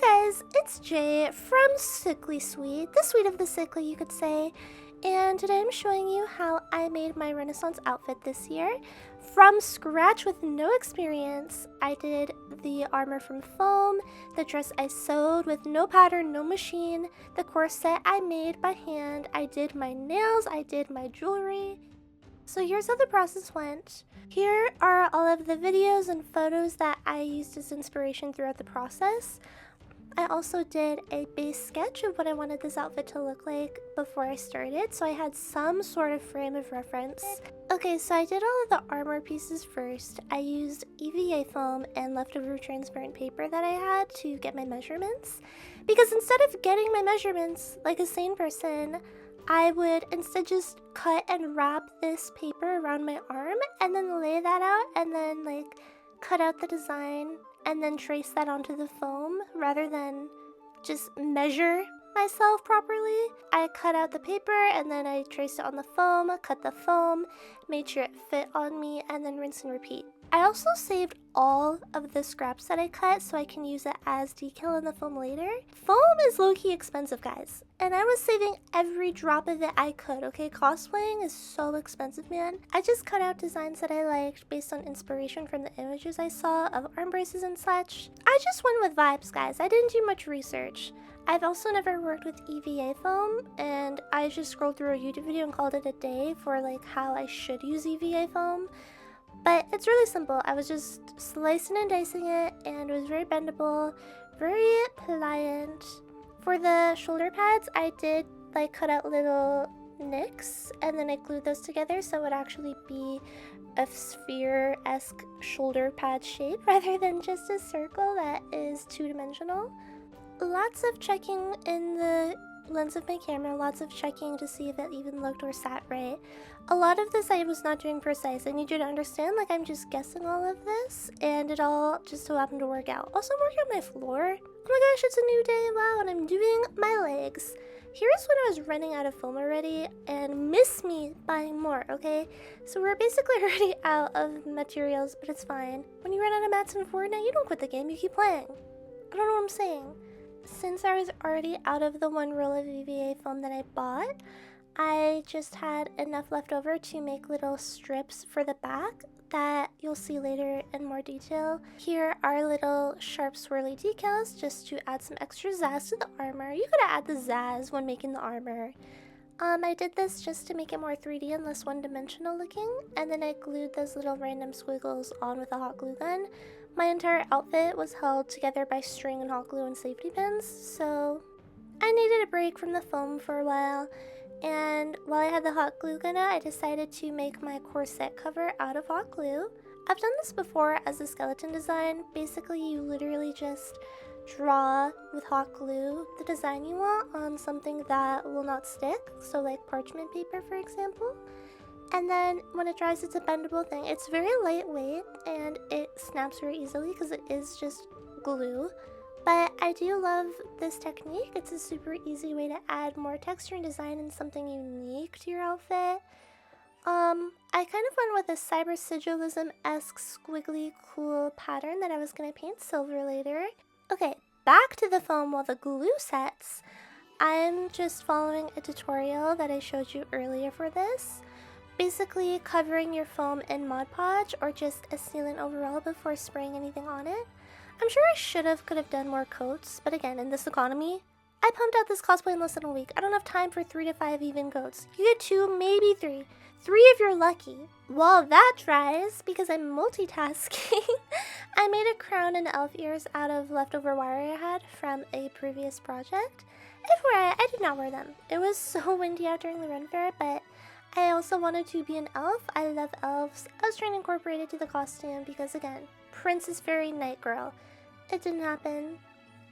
guys, it's Jay from Sickly Sweet, the sweet of the sickly you could say, and today I'm showing you how I made my Renaissance outfit this year from scratch with no experience. I did the armor from foam, the dress I sewed with no pattern, no machine, the corset I made by hand, I did my nails, I did my jewelry. So here's how the process went. Here are all of the videos and photos that I used as inspiration throughout the process. I also did a base sketch of what I wanted this outfit to look like before I started, so I had some sort of frame of reference. Okay, so I did all of the armor pieces first. I used EVA foam and leftover transparent paper that I had to get my measurements, because instead of getting my measurements like a sane person, I would instead just cut and wrap this paper around my arm and then lay that out and then cut out the design and then trace that onto the foam rather than just measure myself properly. I cut out the paper and then I traced it on the foam, cut the foam, made sure it fit on me, and then rinse and repeat. I also saved all of the scraps that I cut so I can use it as decal in the foam later. Foam is low-key expensive, guys, and I was saving every drop of it I could, okay? Cosplaying is so expensive, man. I just cut out designs that I liked based on inspiration from the images I saw of arm braces and such. I just went with vibes, guys. I didn't do much research. I've also never worked with EVA foam, and I just scrolled through a YouTube video and called it a day for how I should use EVA foam. But it's really simple. I was just slicing and dicing it, and it was very bendable, very pliant. For the shoulder pads, I did cut out little nicks, and then I glued those together so it would actually be a sphere-esque shoulder pad shape rather than just a circle that is two-dimensional. Lots of checking in the lens of my camera, lots of checking to see if it even looked or sat right. A lot of this I was not doing precise. I need you to understand, I'm just guessing all of this, and it all just so happened to work out. Also, I'm working on my floor. Oh my gosh, it's a new day, wow, and I'm doing my legs. Here's when I was running out of foam already, and miss me buying more, okay? So we're basically already out of materials, but it's fine. When you run out of mats in Fortnite, you don't quit the game, you keep playing. I don't know what I'm saying. Since I was already out of the one roll of EVA foam that I bought, I just had enough left over to make little strips for the back that you'll see later in more detail. Here are little sharp swirly decals just to add some extra zazz to the armor. You gotta add the zazz when making the armor. I did this just to make it more 3D and less one-dimensional looking, and then I glued those little random squiggles on with a hot glue gun. My entire outfit was held together by string and hot glue and safety pins, so I needed a break from the foam for a while, and while I had the hot glue gun out, I decided to make my corset cover out of hot glue. I've done this before as a skeleton design. Basically, you literally just draw with hot glue the design you want on something that will not stick, so parchment paper, for example. And then when it dries, it's a bendable thing. It's very lightweight and it snaps very easily because it is just glue. But I do love this technique. It's a super easy way to add more texture and design and something unique to your outfit. I kind of went with a cyber sigillism-esque squiggly cool pattern that I was going to paint silver later. Okay, back to the foam while the glue sets. I'm just following a tutorial that I showed you earlier for this. Basically covering your foam in Mod Podge or just a sealant overall before spraying anything on it. I'm sure I could have done more coats, but again, in this economy, I pumped out this cosplay in less than a week. I don't have time for 3 to 5 even coats. You get 2, maybe 3. 3 if you're lucky. While that dries, because I'm multitasking, I made a crown and elf ears out of leftover wire I had from a previous project. FYI, I did not wear them. It was so windy out during the Ren Fair, but I also wanted to be an elf. I love elves. I was trying to incorporate it to the costume because, again, Princess Fairy Night Girl. It didn't happen.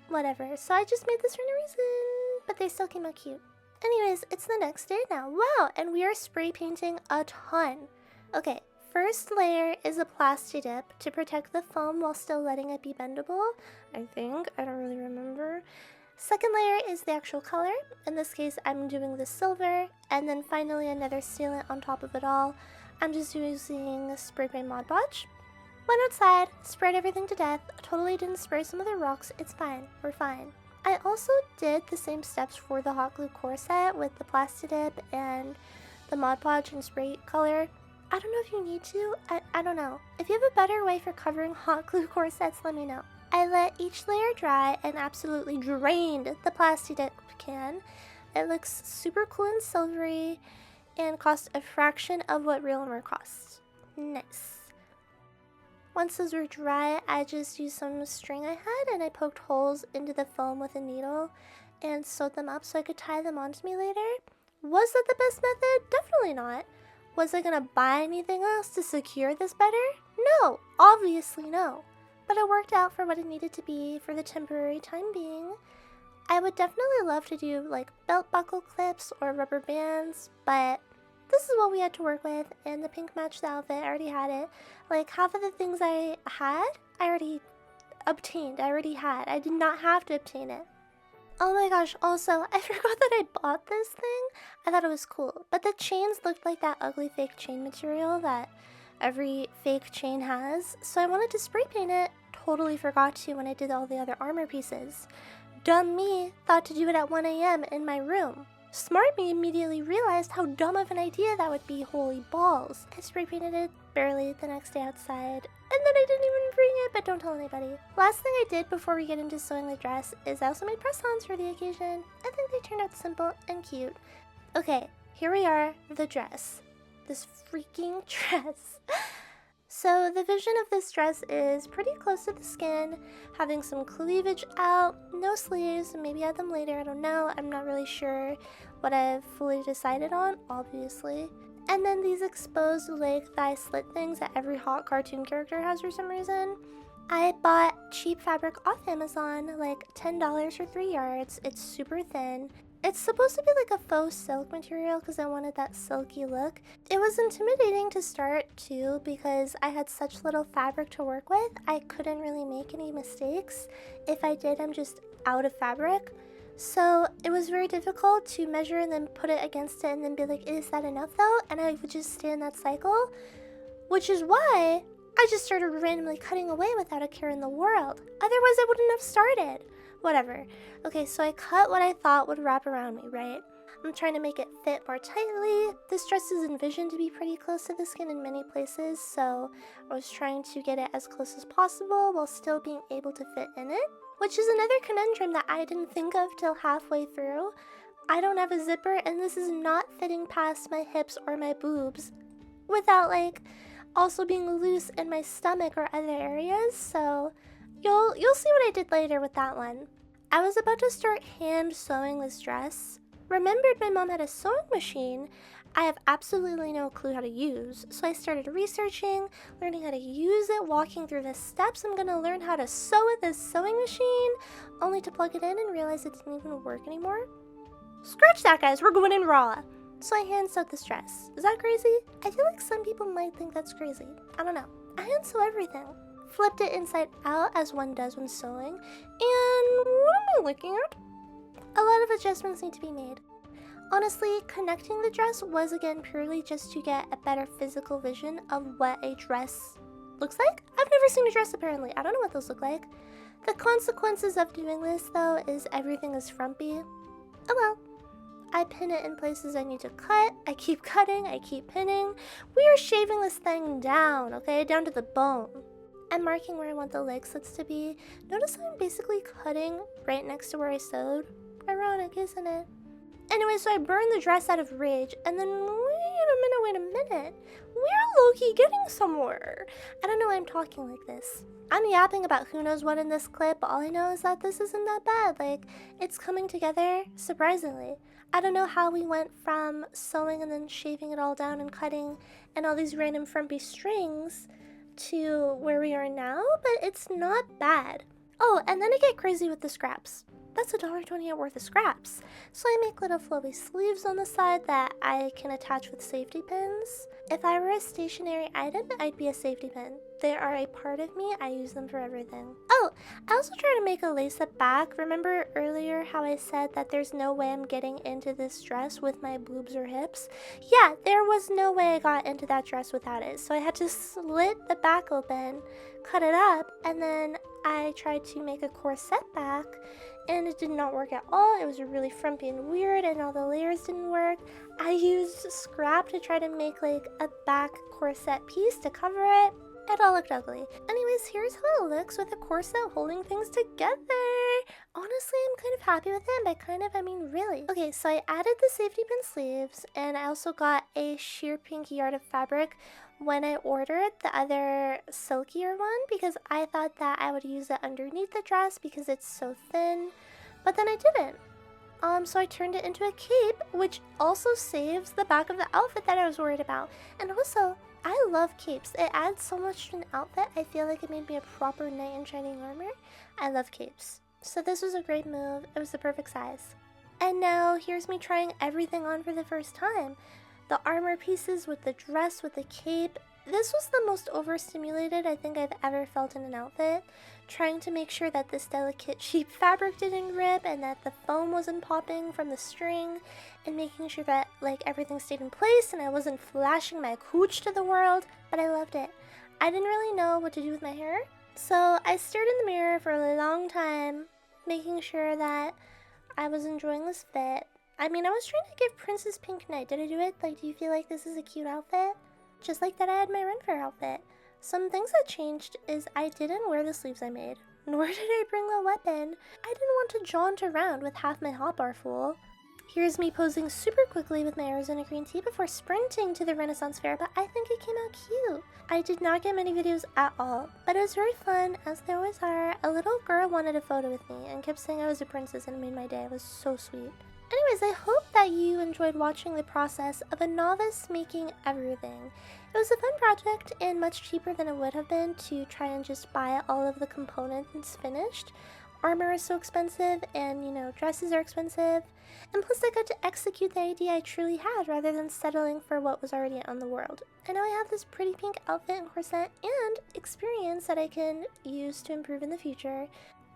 Whatever. So I just made this for no reason, but they still came out cute. Anyways, it's the next day now. Wow, and we are spray painting a ton. Okay, first layer is a plasti dip to protect the foam while still letting it be bendable. I think. I don't really remember. Second layer is the actual color. In this case, I'm doing the silver, and then finally another sealant on top of it all. I'm just using spray paint Mod Podge. Went outside, sprayed everything to death, totally didn't spray some of the rocks, it's fine, we're fine. I also did the same steps for the hot glue corset with the plasti dip and the Mod Podge and spray color. I don't know if you need to, I don't know. If you have a better way for covering hot glue corsets, let me know. I let each layer dry and absolutely drained the plasti dip can. It looks super cool and silvery and cost a fraction of what real armor costs. Nice. Once those were dry, I just used some string I had and I poked holes into the foam with a needle and sewed them up so I could tie them onto me later. Was that the best method? Definitely not. Was I gonna buy anything else to secure this better? No, obviously no. But it worked out for what it needed to be for the temporary time being. I would definitely love to do like belt buckle clips or rubber bands, but this is what we had to work with, and the pink matched the outfit. I already had it. Like, half of the things I had, I already obtained. I already had. I did not have to obtain it. Oh my gosh, also, I forgot that I bought this thing. I thought it was cool. But the chains looked like that ugly fake chain material that every fake chain has. So I wanted to spray paint it. Totally forgot to when I did all the other armor pieces. Dumb me thought to do it at 1 a.m. in my room. Smart me immediately realized how dumb of an idea that would be. Holy balls. I spray painted it barely the next day outside, and then I didn't even bring it, but don't tell anybody. Last thing I did before we get into sewing the dress is I also made press-ons for the occasion. I think they turned out simple and cute. Okay, here we are, the dress. This freaking dress. So the vision of this dress is pretty close to the skin, having some cleavage out, no sleeves, maybe add them later, I don't know. I'm not really sure what I've fully decided on, obviously. And then these exposed leg thigh slit things that every hot cartoon character has for some reason. I bought cheap fabric off Amazon, like $10 for 3 yards. It's super thin. It's supposed to be like a faux silk material because I wanted that silky look. It was intimidating to start too because I had such little fabric to work with. I couldn't really make any mistakes. If I did, I'm just out of fabric. So it was very difficult to measure and then put it against it and then be like, is that enough though? And I would just stay in that cycle, which is why I just started randomly cutting away without a care in the world. Otherwise I wouldn't have started. Whatever. Okay, so I cut what I thought would wrap around me, right? I'm trying to make it fit more tightly. This dress is envisioned to be pretty close to the skin in many places, so I was trying to get it as close as possible while still being able to fit in it, which is another conundrum that I didn't think of till halfway through. I don't have a zipper, and this is not fitting past my hips or my boobs without, like, also being loose in my stomach or other areas, so You'll see what I did later with that one. I was about to start hand sewing this dress. Remembered my mom had a sewing machine I have absolutely no clue how to use, so I started researching, learning how to use it, walking through the steps. I'm gonna learn how to sew with this sewing machine, only to plug it in and realize it didn't even work anymore. Scratch that, guys, we're going in raw. So I hand sewed this dress. Is that crazy? I feel like some people might think that's crazy. I don't know. I hand sew everything. Flipped it inside out as one does when sewing, and what am I looking at? A lot of adjustments need to be made. Honestly, connecting the dress was again purely just to get a better physical vision of what a dress looks like. I've never seen a dress apparently. I don't know what those look like. The consequences of doing this though is everything is frumpy. Oh well. I pin it in places I need to cut. I keep cutting, I keep pinning. We are shaving this thing down, okay? Down to the bone. I'm marking where I want the leg slits to be. Notice how I'm basically cutting right next to where I sewed. Ironic, isn't it? Anyway, so I burned the dress out of rage, and then wait a minute. We're low-key getting somewhere. I don't know why I'm talking like this. I'm yapping about who knows what in this clip, but all I know is that this isn't that bad. Like, it's coming together, surprisingly. I don't know how we went from sewing and then shaving it all down and cutting and all these random frumpy strings to where we are now, but it's not bad. Oh, and then I get crazy with the scraps. that's $1.28 worth of scraps. So I make little flowy sleeves on the side that I can attach with safety pins. If I were a stationary item, I'd be a safety pin. They are a part of me. I use them for everything. Oh, I also try to make a lace-up back. Remember earlier how I said that there's no way I'm getting into this dress with my boobs or hips? Yeah, there was no way I got into that dress without it. So I had to slit the back open, cut it up, and then I tried to make a corset back, and it did not work at all. It was really frumpy and weird, and all the layers didn't work. I used scrap to try to make like a back corset piece to cover it. It all looked ugly. Anyways, here's how it looks with a corset holding things together. Honestly, I'm kind of happy with it. By kind of, I mean really. Okay, so I added the safety pin sleeves, and I also got a sheer pink yard of fabric when I ordered the other silkier one, because I thought that I would use it underneath the dress because it's so thin, but then I didn't. So I turned it into a cape, which also saves the back of the outfit that I was worried about. And also, I love capes. It adds so much to an outfit. I feel like it made me a proper knight in shining armor. I love capes. So this was a great move. It was the perfect size. And now here's me trying everything on for the first time. The armor pieces with the dress, with the cape. This was the most overstimulated I think I've ever felt in an outfit. Trying to make sure that this delicate cheap fabric didn't rip and that the foam wasn't popping from the string, and making sure that like everything stayed in place and I wasn't flashing my cooch to the world, but I loved it. I didn't really know what to do with my hair, so I stared in the mirror for a long time, making sure that I was enjoying this fit. I mean, I was trying to give Princess Pink Knight. Did I do it? Like, do you feel like this is a cute outfit? Just like that I had my Ren Fair outfit. Some things that changed is I didn't wear the sleeves I made, nor did I bring a weapon. I didn't want to jaunt around with half my hotbar full. Here's me posing super quickly with my Arizona green tea before sprinting to the Renaissance Fair, but I think it came out cute. I did not get many videos at all, but it was very fun, as they always are. A little girl wanted a photo with me and kept saying I was a princess, and it made my day. It was so sweet. Anyways, I hope that you enjoyed watching the process of a novice making everything. It was a fun project and much cheaper than it would have been to try and just buy all of the components finished. Armor is so expensive, and you know, dresses are expensive. And plus I got to execute the idea I truly had rather than settling for what was already on the world. And now I have this pretty pink outfit and corset and experience that I can use to improve in the future.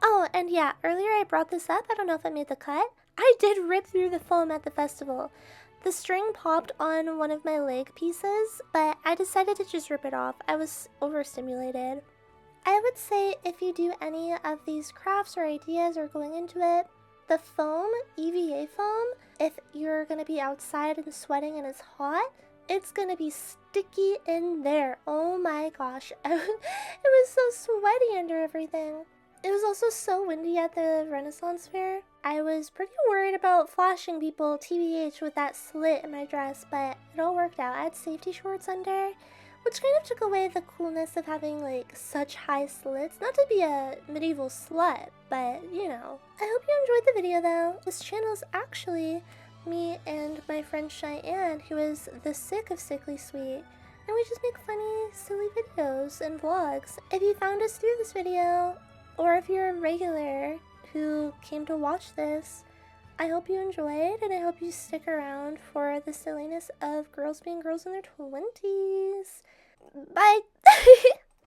Oh, and yeah, earlier I brought this up. I don't know if I made the cut. I did rip through the foam at the festival. The string popped on one of my leg pieces, but I decided to just rip it off. I was overstimulated. I would say if you do any of these crafts or ideas or going into it, the foam, EVA foam, if you're going to be outside and sweating and it's hot, it's going to be sticky in there. Oh my gosh. It was so sweaty under everything. It was also so windy at the Renaissance Fair. I was pretty worried about flashing people TBH with that slit in my dress, but it all worked out. I had safety shorts under, which kind of took away the coolness of having like such high slits. Not to be a medieval slut, but you know. I hope you enjoyed the video though. This channel is actually me and my friend Cheyenne, who is the sick of Sickly Sweet. And we just make funny, silly videos and vlogs. If you found us through this video, or if you're a regular who came to watch this, I hope you enjoyed, and I hope you stick around for the silliness of girls being girls in their 20s. Bye!